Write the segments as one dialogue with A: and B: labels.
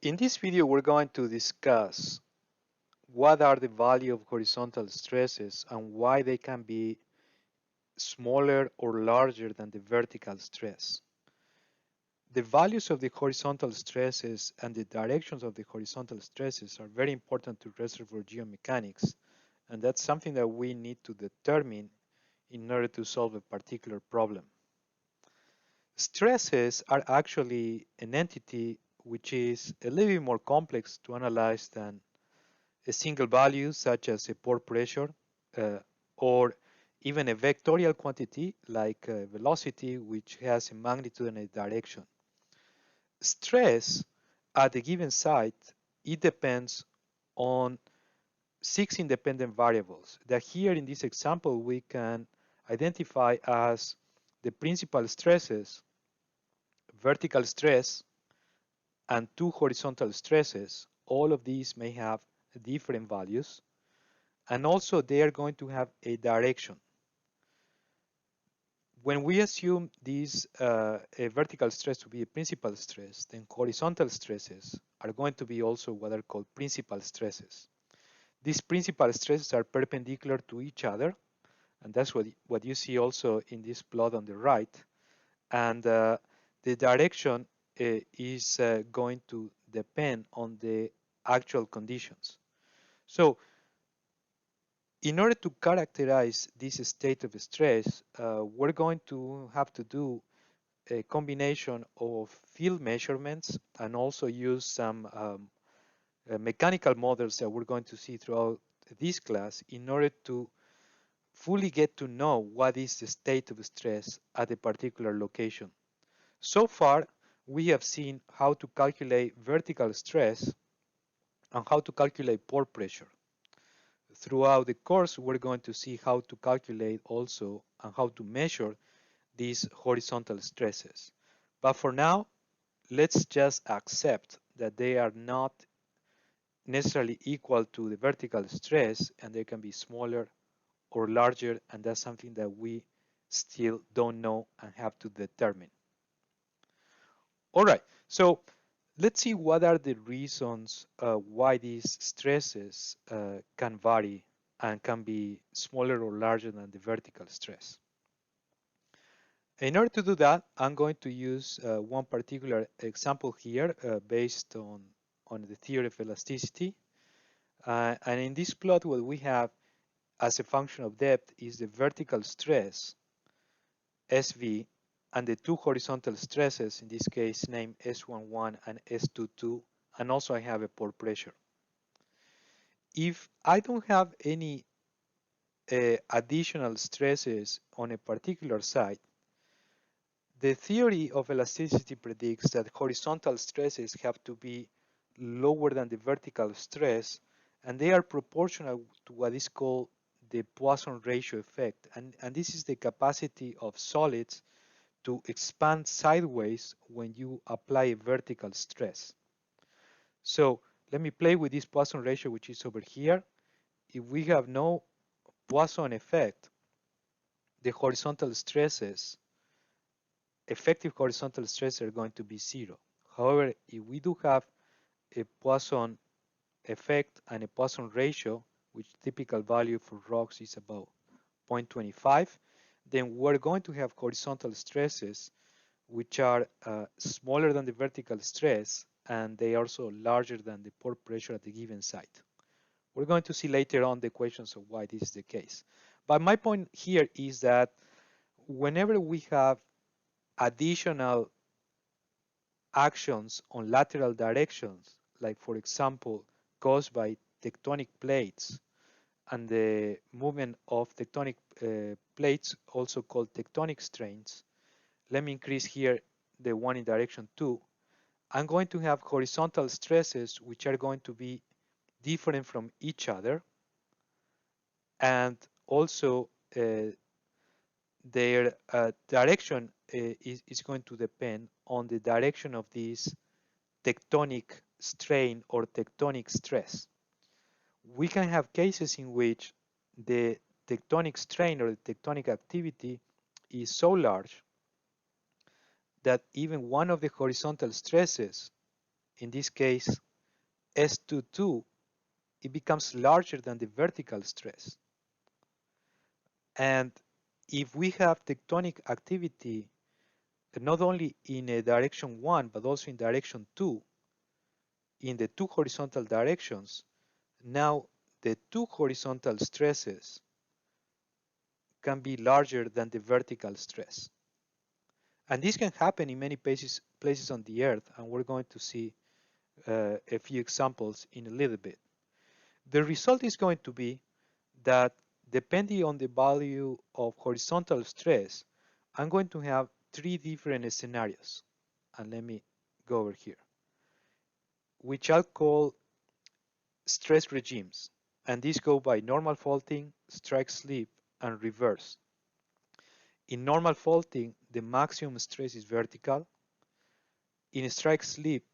A: In this video, we're going to discuss what are the value of horizontal stresses and why they can be smaller or larger than the vertical stress. The values of the horizontal stresses and the directions of the horizontal stresses are very important to reservoir geomechanics, and that's something that we need to determine in order to solve a particular problem. Stresses are actually an entity which is a little bit more complex to analyze than a single value such as a pore pressure uh, or even a vectorial quantity like velocity, which has a magnitude and a direction. Stress at a given site, it depends on 6 independent variables that here in this example we can identify as the principal stresses, vertical stress, and 2 horizontal stresses. All of these may have different values, and also they are going to have a direction. When we assume this a vertical stress to be a principal stress, then horizontal stresses are going to be also what are called principal stresses. These principal stresses are perpendicular to each other, and that's what you see also in this plot on the right. And the direction is going to depend on the actual conditions. So in order to characterize this state of stress, we're going to have to do a combination of field measurements and also use some mechanical models that we're going to see throughout this class in order to fully get to know what is the state of stress at a particular location. So far, we have seen how to calculate vertical stress and how to calculate pore pressure. Throughout the course, we're going to see how to calculate also and how to measure these horizontal stresses. But for now, let's just accept that they are not necessarily equal to the vertical stress and they can be smaller or larger, and that's something that we still don't know and have to determine. All right, so let's see what are the reasons why these stresses can vary and can be smaller or larger than the vertical stress. In order to do that, I'm going to use one particular example here based on the theory of elasticity. And in this plot, what we have as a function of depth is the vertical stress, SV, and the 2 horizontal stresses, in this case named S11 and S22, and also I have a pore pressure. If I don't have any additional stresses on a particular site, the theory of elasticity predicts that horizontal stresses have to be lower than the vertical stress, and they are proportional to what is called the Poisson ratio effect. And this is the capacity of solids to expand sideways when you apply a vertical stress. So let me play with this Poisson ratio, which is over here. If we have no Poisson effect, the horizontal stresses, effective horizontal stresses are going to be 0. However, if we do have a Poisson effect and a Poisson ratio, which typical value for rocks is about 0.25, then we're going to have horizontal stresses which are smaller than the vertical stress, and they are also larger than the pore pressure at the given site. We're going to see later on the equations of why this is the case. But my point here is that whenever we have additional actions on lateral directions, like for example, caused by tectonic plates and the movement of tectonic plates, also called tectonic strains, let me increase here the one in direction 2, I'm going to have horizontal stresses which are going to be different from each other, and also their direction is going to depend on the direction of this tectonic strain or tectonic stress. We can have cases in which the tectonic strain or the tectonic activity is so large that even one of the horizontal stresses in this case S22, it becomes larger than the vertical stress. And if we have tectonic activity not only in a direction 1 but also in direction 2, in the two horizontal directions, now the two horizontal stresses can be larger than the vertical stress. And this can happen in many places on the Earth, and we're going to see a few examples in a little bit. The result is going to be that depending on the value of horizontal stress, I'm going to have three different scenarios. And let me go over here, which I'll call stress regimes. And these go by normal faulting, strike slip, and reverse. In normal faulting, the maximum stress is vertical. In strike slip,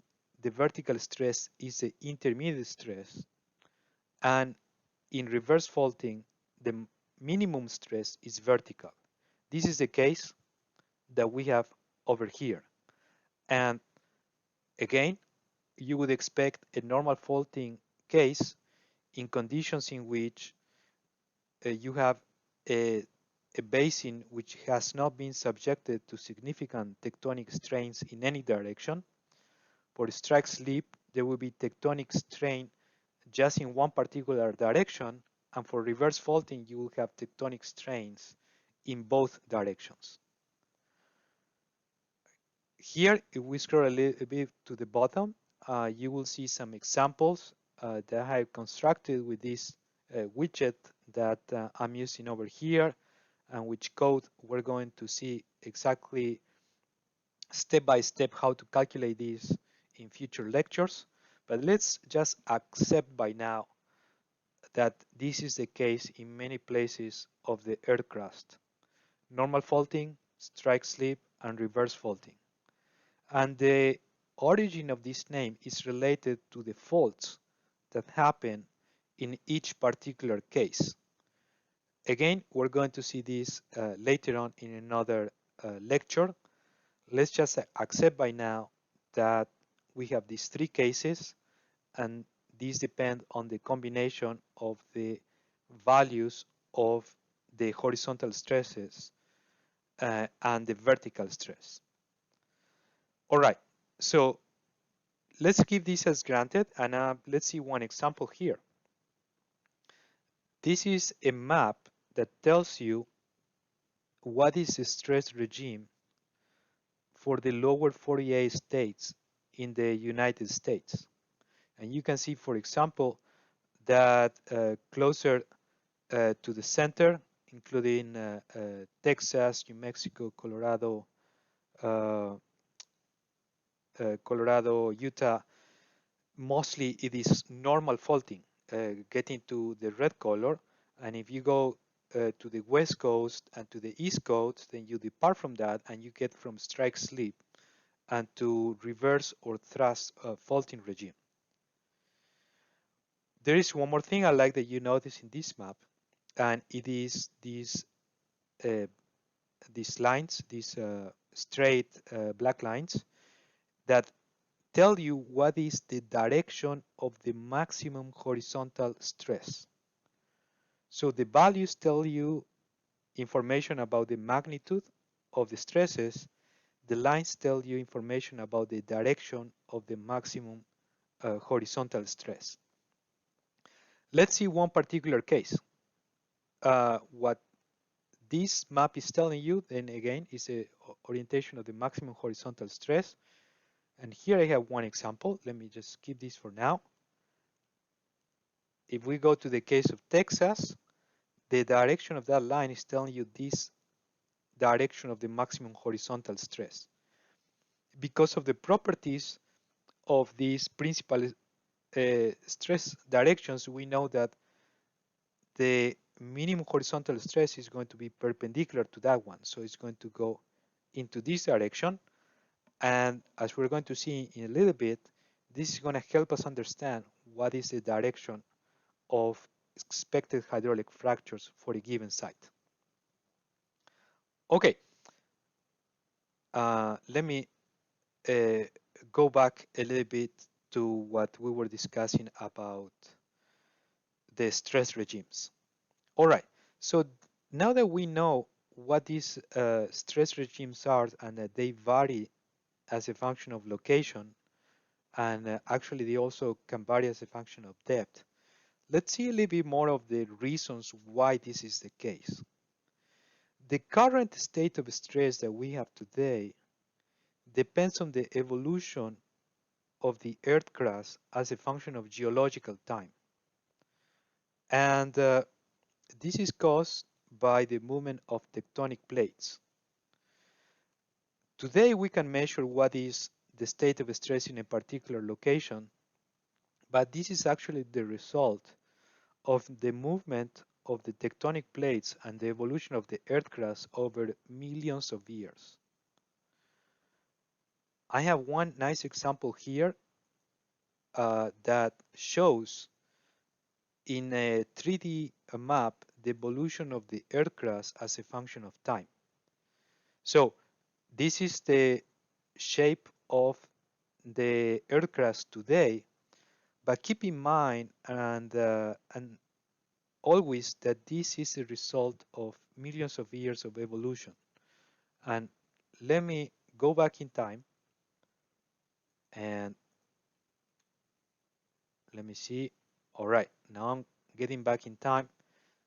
A: the vertical stress is the intermediate stress. And in reverse faulting, the minimum stress is vertical. This is the case that we have over here. And again, you would expect a normal faulting case in conditions in which you have a basin which has not been subjected to significant tectonic strains in any direction. For strike slip, there will be tectonic strain just in one particular direction, and for reverse faulting, you will have tectonic strains in both directions. Here, if we scroll a little bit to the bottom, you will see some examples that I have constructed with this widget that I'm using over here, and which code we're going to see exactly step by step how to calculate this in future lectures. But let's just accept by now that this is the case in many places of the Earth crust. Normal faulting, strike slip, and reverse faulting. And the origin of this name is related to the faults that happen in each particular case. Again, we're going to see this later on in another lecture. Let's just accept by now that we have these three cases, and these depend on the combination of the values of the horizontal stresses and the vertical stress. All right, so let's give this as granted, and let's see one example here. This is a map that tells you what is the stress regime for the lower 48 states in the United States. And you can see, for example, that closer to the center, including Texas, New Mexico, Colorado, Utah, mostly it is normal faulting, getting to the red color. And if you go to the west coast and to the east coast, then you depart from that and you get from strike slip and to reverse or thrust faulting regime. There is one more thing I like that you notice in this map, and it is these lines, these straight black lines that tell you what is the direction of the maximum horizontal stress. So the values tell you information about the magnitude of the stresses. The lines tell you information about the direction of the maximum horizontal stress. Let's see one particular case. What this map is telling you, then again, is a orientation of the maximum horizontal stress. And here I have one example. Let me just keep this for now. If we go to the case of Texas, the direction of that line is telling you this direction of the maximum horizontal stress. Because of the properties of these principal stress directions, we know that the minimum horizontal stress is going to be perpendicular to that one. So it's going to go into this direction. And as we're going to see in a little bit, this is going to help us understand what is the direction of expected hydraulic fractures for a given site. Okay, let me go back a little bit to what we were discussing about the stress regimes. All right, so now that we know what these stress regimes are and that they vary as a function of location, and actually they also can vary as a function of depth, let's see a little bit more of the reasons why this is the case. The current state of stress that we have today depends on the evolution of the Earth crust as a function of geological time. And this is caused by the movement of tectonic plates. Today we can measure what is the state of stress in a particular location, but this is actually the result of the movement of the tectonic plates and the evolution of the Earth crust over millions of years. I have one nice example here that shows in a 3D map the evolution of the Earth crust as a function of time. So this is the shape of the Earth crust today, but keep in mind and always that this is a result of millions of years of evolution. And let me go back in time and let me see. All right, now I'm getting back in time.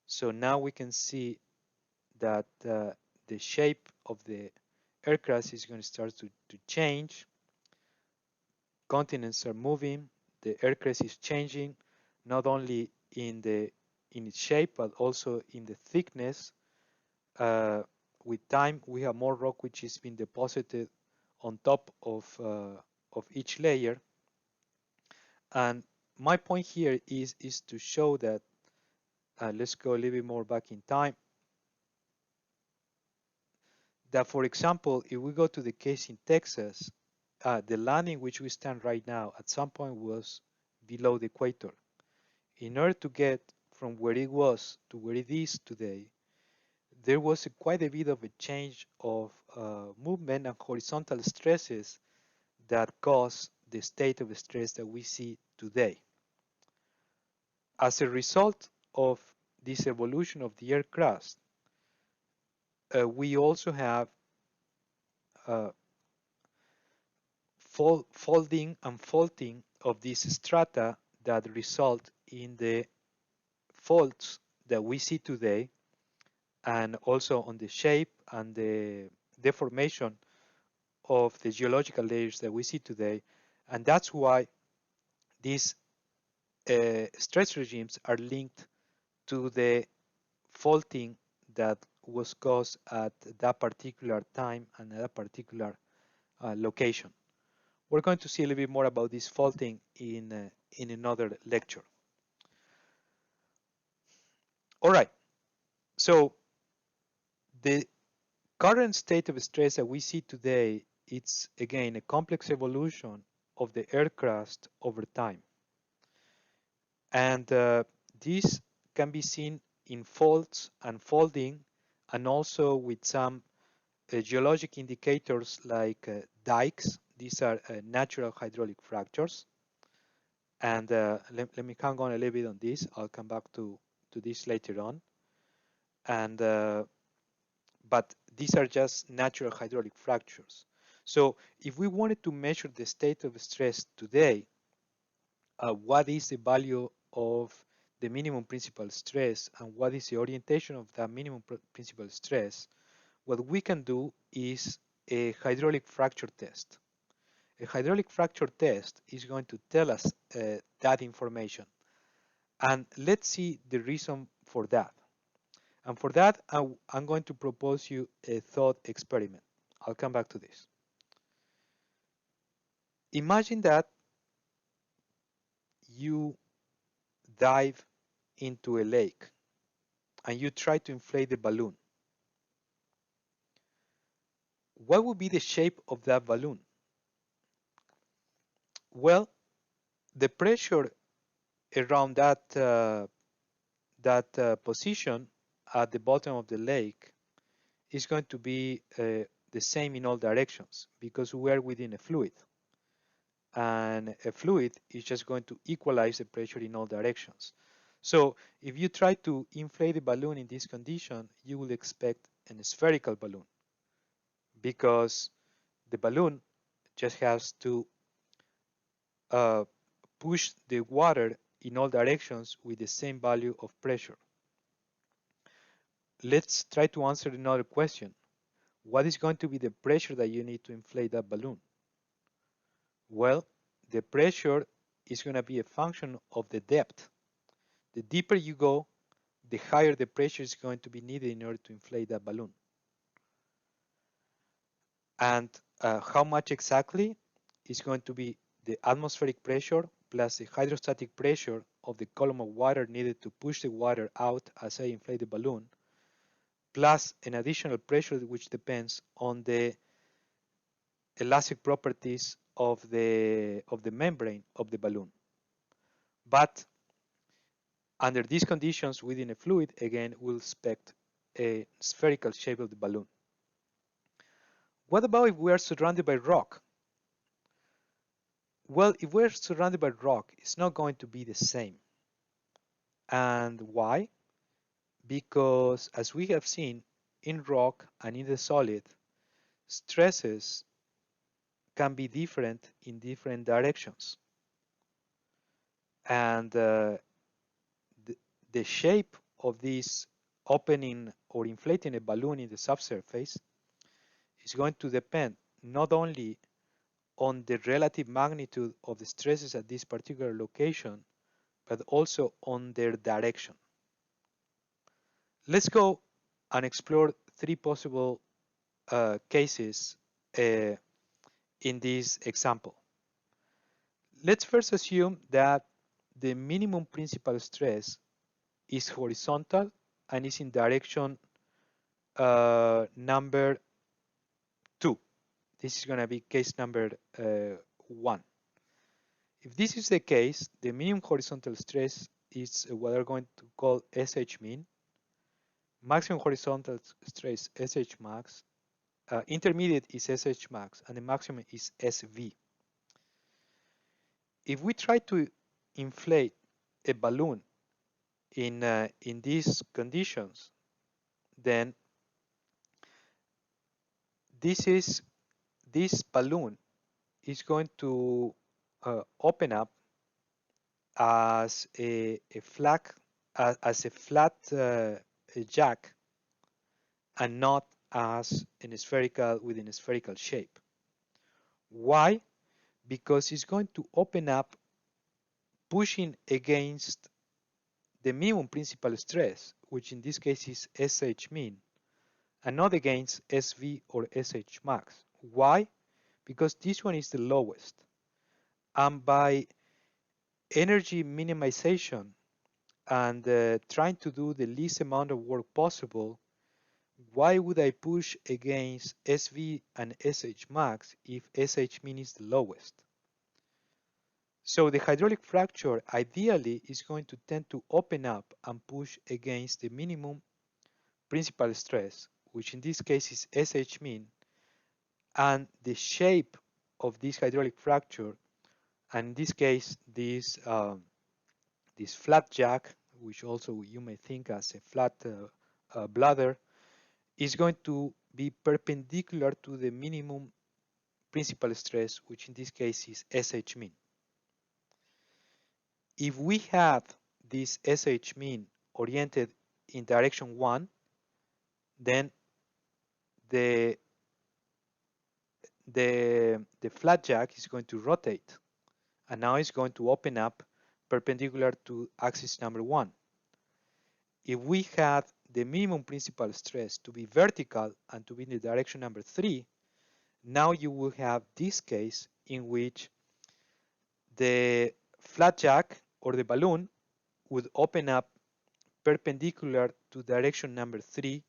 A: So now we can see that the shape of the Earth crust is going to start to change. Continents are moving. The Earth crust is changing, not only in its shape but also in the thickness. With time, we have more rock which is being deposited on top of each layer. And my point here is to show that, let's go a little bit more back in time, that for example, if we go to the case in Texas, the land in which we stand right now at some point was below the equator. In order to get from where it was to where it is today, there was quite a bit of a change of movement and horizontal stresses that caused the state of stress that we see today. As a result of this evolution of the Earth crust, we also have uh, folding and faulting of these strata that result in the faults that we see today, and also on the shape and the deformation of the geological layers that we see today. And that's why these stress regimes are linked to the faulting that was caused at that particular time and at that particular location. We're going to see a little bit more about this faulting in another lecture. All right, so the current state of stress that we see today, it's again a complex evolution of the Earth crust over time. And this can be seen in faults and folding, and also with some geologic indicators like dikes. These are natural hydraulic fractures. And let me hang on a little bit on this. I'll come back to this later on. And but these are just natural hydraulic fractures. So if we wanted to measure the state of stress today, what is the value of the minimum principal stress and what is the orientation of that minimum principal stress, what we can do is a hydraulic fracture test. A hydraulic fracture test is going to tell us that information. And let's see the reason for that. And for that, I'm going to propose you a thought experiment. I'll come back to this. Imagine that you dive into a lake and you try to inflate the balloon. What would be the shape of that balloon? Well, the pressure around that position at the bottom of the lake is going to be the same in all directions because we are within a fluid. and a fluid is just going to equalize the pressure in all directions. So if you try to inflate the balloon in this condition, you will expect a spherical balloon because the balloon just has to uh, push the water in all directions with the same value of pressure. Let's try to answer another question. What is going to be the pressure that you need to inflate that balloon? Well, the pressure is going to be a function of the depth. The deeper you go, the higher the pressure is going to be needed in order to inflate that balloon. And how much exactly is going to be the atmospheric pressure plus the hydrostatic pressure of the column of water needed to push the water out as I inflate the balloon, plus an additional pressure which depends on the elastic properties of the membrane of the balloon. But under these conditions within a fluid, again, we'll expect a spherical shape of the balloon. What about if we are surrounded by rock? Well, if we're surrounded by rock, it's not going to be the same. And why? Because as we have seen in rock and in the solid, stresses can be different in different directions. And the shape of this opening or inflating a balloon in the subsurface is going to depend not only on the relative magnitude of the stresses at this particular location, but also on their direction. Let's go and explore three possible cases in this example. Let's first assume that the minimum principal stress is horizontal and is in direction number 2. This is going to be case number 1. If this is the case, the minimum horizontal stress is what we're going to call SH min, maximum horizontal stress SH max, intermediate is SH max, and the maximum is SV. If we try to inflate a balloon in these conditions, then this balloon is going to open up as a flat jack and not as a spherical within a spherical shape. Why? Because it's going to open up pushing against the minimum principal stress, which in this case is SH min, and not against SV or SH max. Why? Because this one is the lowest. And by energy minimization and trying to do the least amount of work possible, why would I push against SV and SH max if SH min is the lowest? So the hydraulic fracture ideally is going to tend to open up and push against the minimum principal stress, which in this case is SH min, and the shape of this hydraulic fracture, and in this case this flat jack, which also you may think as a flat bladder, is going to be perpendicular to the minimum principal stress, which in this case is SH min. If we have this SH min oriented in direction 1, then the flat jack is going to rotate, and now it's going to open up perpendicular to axis number 1. If we had the minimum principal stress to be vertical and to be in the direction number 3, now you will have this case in which the flat jack or the balloon would open up perpendicular to direction number 3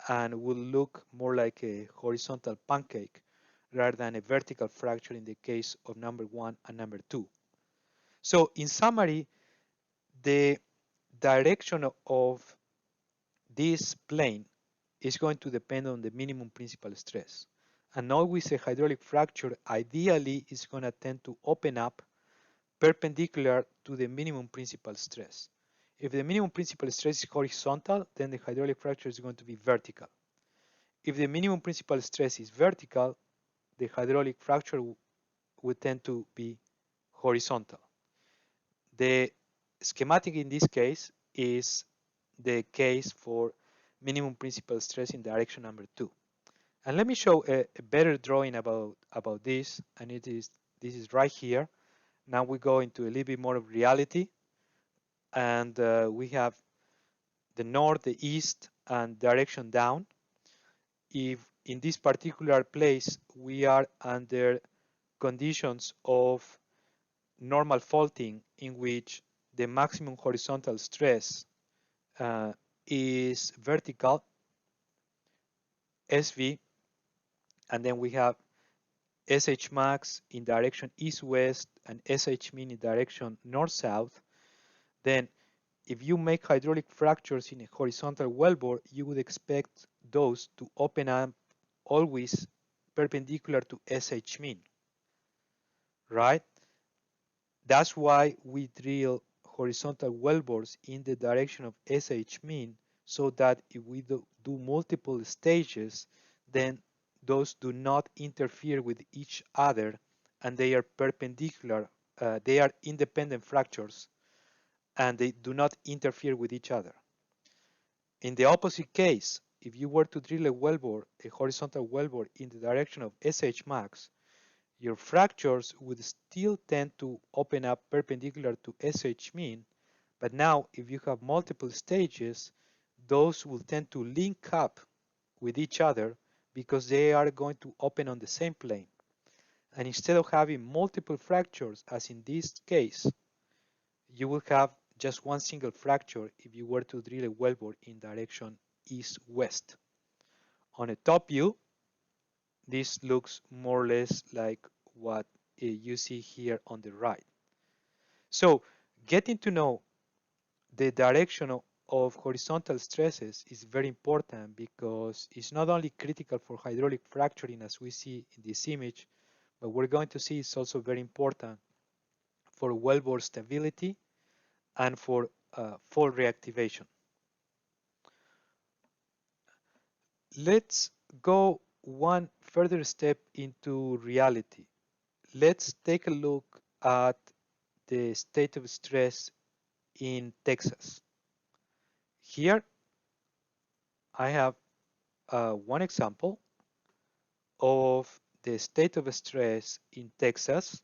A: and will look more like a horizontal pancake rather than a vertical fracture in the case of number 1 and number 2. So in summary, the direction of this plane is going to depend on the minimum principal stress. And always a hydraulic fracture ideally is going to tend to open up perpendicular to the minimum principal stress. If the minimum principal stress is horizontal, then the hydraulic fracture is going to be vertical. If the minimum principal stress is vertical, the hydraulic fracture would tend to be horizontal. The schematic in this case is the case for minimum principal stress in direction number 2. And let me show a better drawing about this, and this is right here. Now we go into a little bit more of reality, and we have the north, the east, and direction down. If in this particular place we are under conditions of normal faulting in which the maximum horizontal stress is vertical, SV, and then we have SH max in direction east-west and SH min in direction north-south, then if you make hydraulic fractures in a horizontal wellbore, you would expect those to open up always perpendicular to SH min, right? That's why we drill horizontal wellbores in the direction of SH min, so that if we do multiple stages, then those do not interfere with each other and they are perpendicular. They are independent fractures and they do not interfere with each other. In the opposite case, if you were to drill a wellbore, a horizontal wellbore in the direction of SH max, your fractures would still tend to open up perpendicular to SH min, but now if you have multiple stages, those will tend to link up with each other because they are going to open on the same plane. And instead of having multiple fractures, as in this case, you will have just one single fracture if you were to drill a wellbore in direction east-west. On a top view, this looks more or less like what you see here on the right. So getting to know the direction of horizontal stresses is very important because it's not only critical for hydraulic fracturing as we see in this image, but we're going to see it's also very important for wellbore stability and for fault reactivation. Let's go one further step into reality. Let's take a look at the state of stress in Texas. Here I have one example of the state of stress in Texas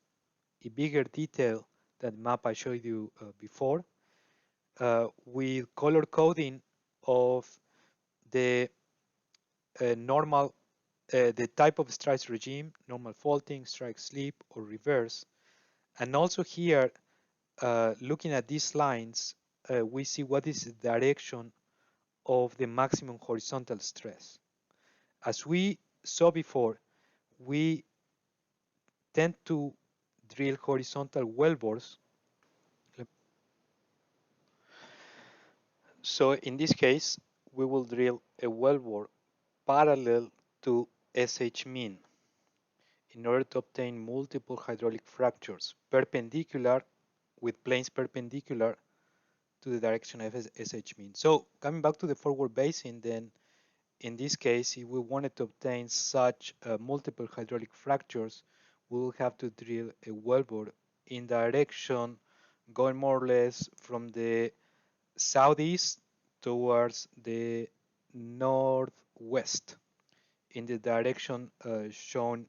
A: in bigger detail than the map I showed you before, with color coding of the normal, the type of strike regime, normal faulting, strike slip, or reverse. And also here, looking at these lines, we see what is the direction of the maximum horizontal stress. As we saw before, we tend to drill horizontal wellbores. So in this case, we will drill a wellbore parallel to SH min in order to obtain multiple hydraulic fractures perpendicular with planes perpendicular to the direction of SH min. So coming back to the forward basin, then in this case, if we wanted to obtain such multiple hydraulic fractures, we will have to drill a wellbore in direction going more or less from the southeast towards the northwest in the direction shown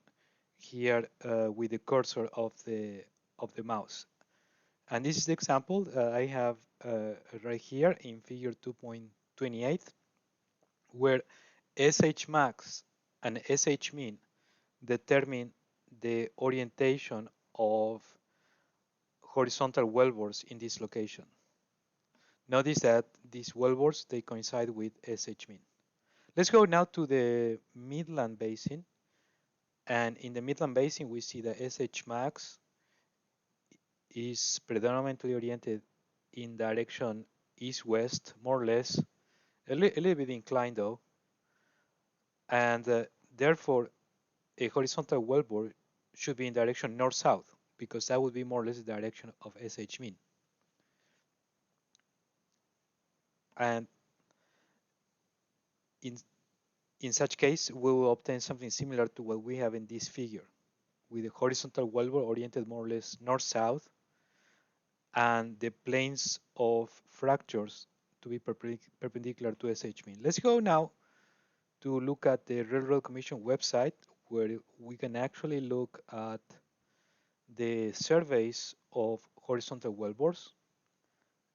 A: here with the cursor of the mouse. And this is the example I have right here in figure 2.28, where SH max and SH min determine the orientation of horizontal wellbores in this location. Notice that these wellbores, they coincide with SH min. Let's go now to the Midland Basin. And in the Midland Basin, we see that SH max is predominantly oriented in direction east-west, more or less, a little bit inclined though. And therefore, a horizontal wellbore should be in direction north-south, because that would be more or less the direction of SH mean. And in, in such case, we will obtain something similar to what we have in this figure, with a horizontal wellbore oriented more or less north-south, and the planes of fractures to be perpendicular to SH mean. Let's go now to look at the Railroad Commission website, where we can actually look at the surveys of horizontal wellbores.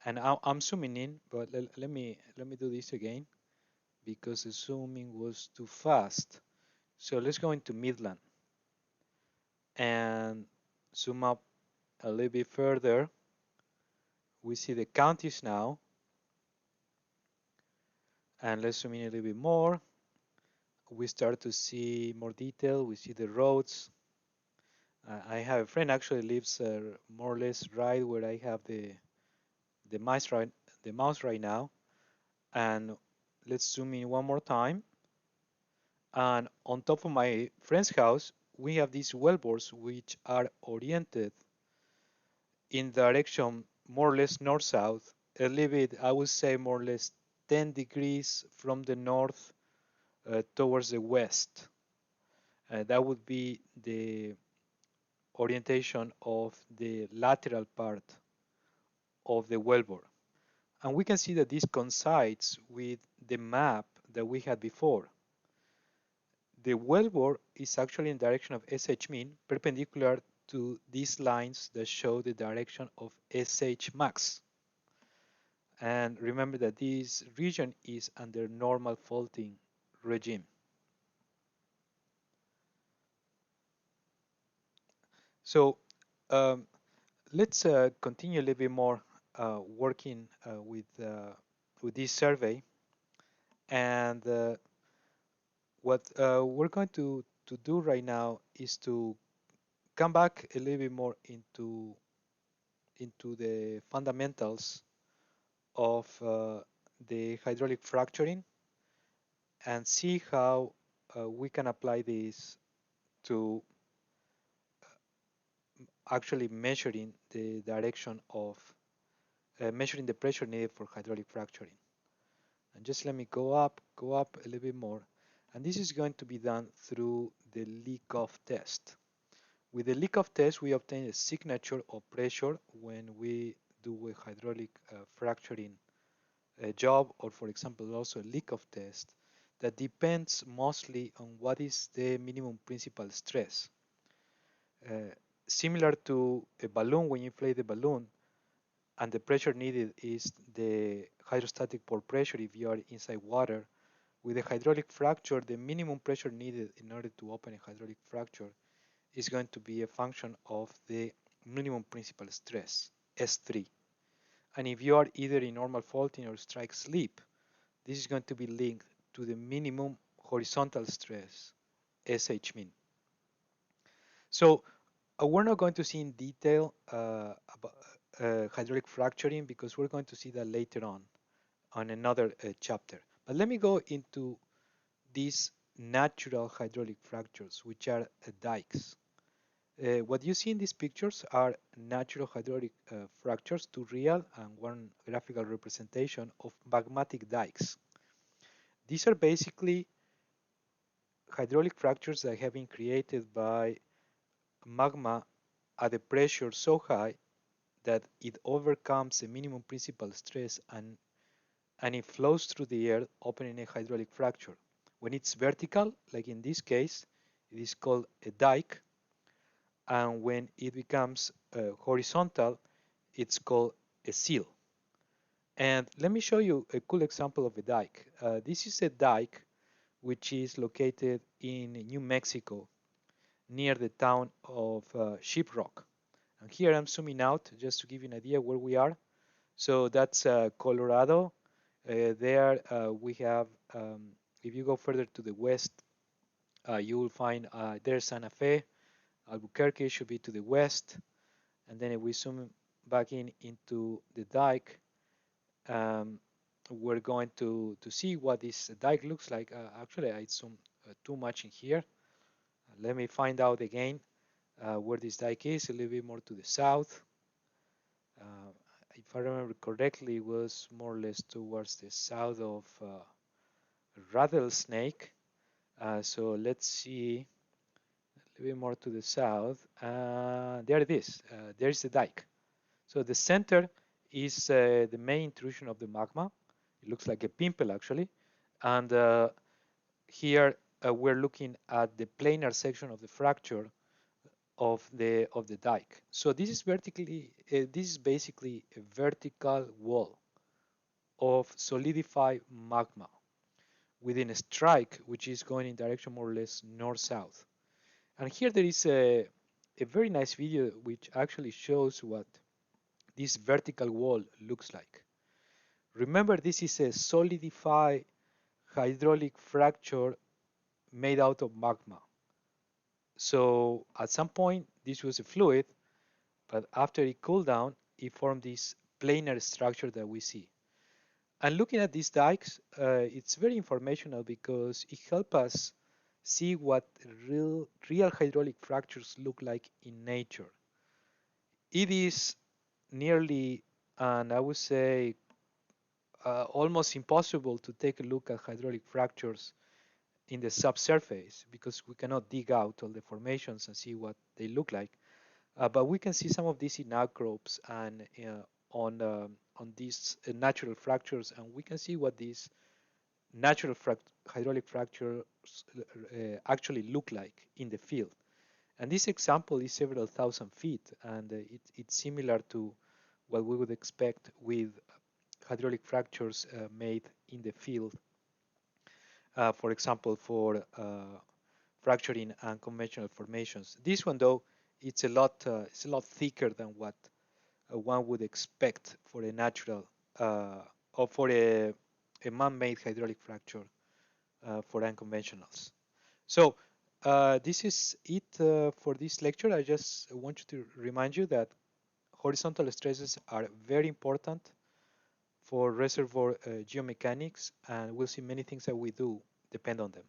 A: And I'm zooming in, but let me do this again because the zooming was too fast. So let's go into Midland and zoom up a little bit further. We see the counties now, and let's zoom in a little bit more. We start to see more detail. We see the roads. I have a friend actually lives more or less right where I have the mouse right now. And let's zoom in one more time. And on top of my friend's house, we have these wellbores which are oriented in direction more or less north-south, a little bit, I would say more or less 10 degrees from the north towards the west. That would be the orientation of the lateral part of the wellbore. And we can see that this coincides with the map that we had before. The wellbore is actually in direction of SH mean, perpendicular to these lines that show the direction of SH max. And remember that this region is under normal faulting regime. So let's continue a little bit more working with this survey. And what we're going to do right now is to come back a little bit more into the fundamentals of the hydraulic fracturing and see how we can apply this to actually measuring the direction of measuring the pressure needed for hydraulic fracturing. And just let me go up a little bit more. And this is going to be done through the leak-off test. With the leak-off test, we obtain a signature of pressure when we do a hydraulic fracturing job, or for example also a leak-off test, that depends mostly on what is the minimum principal stress. Similar to a balloon, when you inflate the balloon and the pressure needed is the hydrostatic pore pressure if you are inside water, with a hydraulic fracture, the minimum pressure needed in order to open a hydraulic fracture is going to be a function of the minimum principal stress, S3. And if you are either in normal faulting or strike slip, this is going to be linked to the minimum horizontal stress, SH min. So we're not going to see in detail about hydraulic fracturing because we're going to see that later on another chapter. But let me go into these natural hydraulic fractures, which are dikes. What you see in these pictures are natural hydraulic fractures, two real and one graphical representation of magmatic dikes. These are basically hydraulic fractures that have been created by magma at a pressure so high that it overcomes the minimum principal stress and it flows through the air, opening a hydraulic fracture. When it's vertical, like in this case, it is called a dike, and when it becomes horizontal, it's called a seal. And let me show you a cool example of a dike. This is a dike which is located in New Mexico, near the town of Shiprock. And here I'm zooming out just to give you an idea where we are. So that's Colorado. There we have, if you go further to the west, you will find there's Santa Fe. Albuquerque should be to the west. And then if we zoom back into the dike, we're going to see what this dike looks like. Actually, I zoomed too much in here. Let me find out again where this dike is, a little bit more to the south. Uh, if I remember correctly, it was more or less towards the south of Rattlesnake. So let's see a little bit more to the south. There it is. There's the dike. So the center is the main intrusion of the magma. It looks like a pimple actually. And here we're looking at the planar section of the fracture of the dike. So this is basically a vertical wall of solidified magma within a strike which is going in direction more or less north-south. And here there is a very nice video which actually shows what this vertical wall looks like. Remember, this is a solidified hydraulic fracture made out of magma. So at some point this was a fluid, but after it cooled down, it formed this planar structure that we see. And looking at these dikes, it's very informational because it helps us see what real hydraulic fractures look like in nature. It is nearly, and I would say, almost impossible to take a look at hydraulic fractures in the subsurface because we cannot dig out all the formations and see what they look like. But we can see some of these in outcrops and on these natural fractures, and we can see what these natural hydraulic fractures actually look like in the field. And this example is several thousand feet, and it's similar to what we would expect with hydraulic fractures made in the field. For example, for fracturing unconventional formations. This one, though, it's a lot thicker than what one would expect for a natural or for a man-made hydraulic fracture for unconventionals. So this is it for this lecture. I just want you to remind you that horizontal stresses are very important for reservoir geomechanics, and we'll see many things that we do depend on them.